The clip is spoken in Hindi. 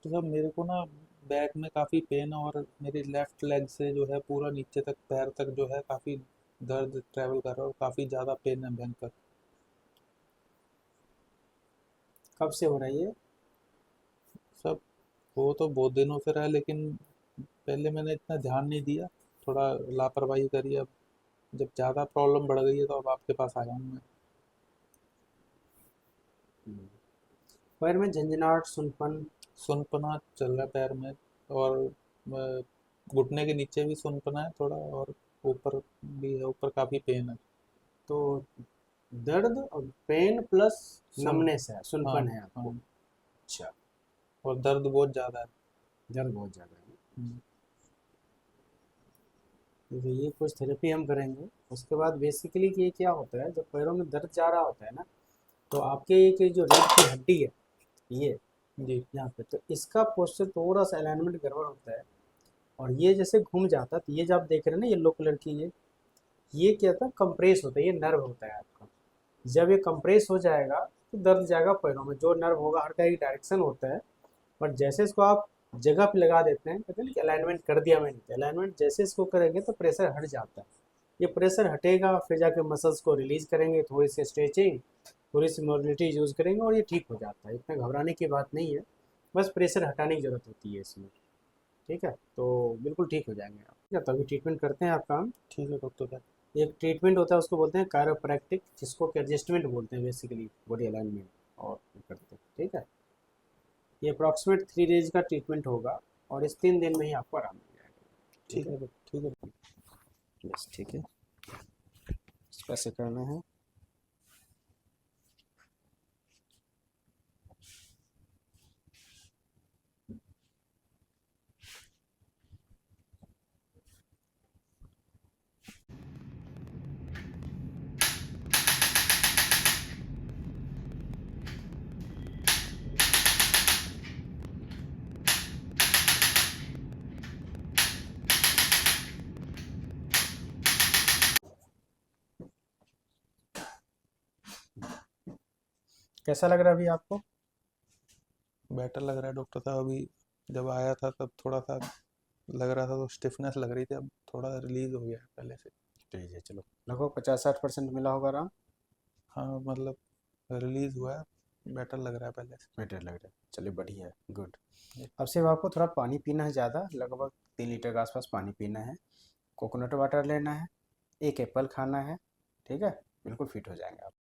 डॉक्टर साहब मेरे को ना बैक में काफ़ी पेन है और मेरी लेफ्ट लेग से जो है पूरा नीचे तक पैर तक जो है काफ़ी दर्द ट्रैवल कर रहा है और काफ़ी ज़्यादा पेन है भयंकर। कब से हो रहा है ये? सब वो तो बहुत दिनों से रहा है, लेकिन पहले मैंने इतना ध्यान नहीं दिया, थोड़ा लापरवाही करी। अब जब ज़्यादा प्रॉब्लम बढ़ गई है तो अब आपके पास आया हूँ मैं। हम्म। पैर में झंझनाहट, सुनपन? सुनपना चल रहा है पैर में, और घुटने के नीचे भी सुनपना है थोड़ा, और ऊपर भी है, ऊपर काफ़ी पेन है। तो दर्द और पेन प्लस सुन नमनेस है, हाँ, सुनपन है आपको? हाँ। अच्छा। और दर्द बहुत ज़्यादा है। दर्द बहुत ज़्यादा है। हम्म। तो ये कुछ थेरेपी हम करेंगे। उसके बाद बेसिकली ये क्या होता है, जब पैरों में दर्द जा रहा होता है ना, तो आपके ये जो रीढ़ की हड्डी है, ये जी। यहाँ पे, तो इसका पोस्चर थोड़ा सा अलाइनमेंट गड़बड़ होता है। और ये जैसे घूम जाता है, तो ये जो आप देख रहे हैं ना येलो कलर की, ये क्या था, कंप्रेस होता है, ये नर्व होता है आपका। जब ये कंप्रेस हो जाएगा तो दर्द जाएगा पैरों में। जो नर्व होगा हर का एक डायरेक्शन होता है, बट जैसे इसको आप जगह पे लगा देते हैं, कहते हैं ना कि अलाइनमेंट कर दिया मैंने, तो अलाइनमेंट जैसे इसको करेंगे तो प्रेशर हट जाता है। ये प्रेशर हटेगा, फिर जाके मसल्स को रिलीज करेंगे, थोड़ी सी स्ट्रेचिंग, थोड़ी सी मोबिलिटी यूज करेंगे और ये ठीक हो जाता है। इतना घबराने की बात नहीं है, बस प्रेशर हटाने की जरूरत होती है इसमें। ठीक है, तो बिल्कुल ठीक हो जाएंगे आप। ठीक है, तो अभी ट्रीटमेंट करते हैं आपका हम। ठीक है डॉक्टर साहब। एक ट्रीटमेंट होता है, उसको बोलते हैं कायरोप्रैक्टिक, जिसको कि एडजस्टमेंट बोलते हैं बेसिकली, बॉडी अलाइनमेंट। और करते हैं, ठीक है। ये अप्रॉक्सीमेट 3 डेज का ट्रीटमेंट होगा और इस 3 दिन में ही आपको आराम मिल जाएगा। ठीक ठीक है, है ठीक है। बस ठीक है। इस कैसे करना है? कैसा लग रहा है अभी आपको? बेटर लग रहा है डॉक्टर साहब। अभी जब आया था तब थोड़ा सा लग रहा था, तो स्टिफनेस लग रही थी, अब थोड़ा रिलीज हो गया है पहले से। ठीक है, चलो। लगभग 50-60% मिला होगा आराम। हाँ मतलब रिलीज हुआ है, बेटर लग रहा है पहले से। बेटर लग रहा है, चलिए बढ़िया है, गुड। जी। अब सिर्फ आपको थोड़ा पानी पीना है ज़्यादा, लगभग 3 लीटर के आसपास पानी पीना है। कोकोनट वाटर लेना है। एक एप्पल खाना है। ठीक है, बिल्कुल फिट हो जाएंगे आप।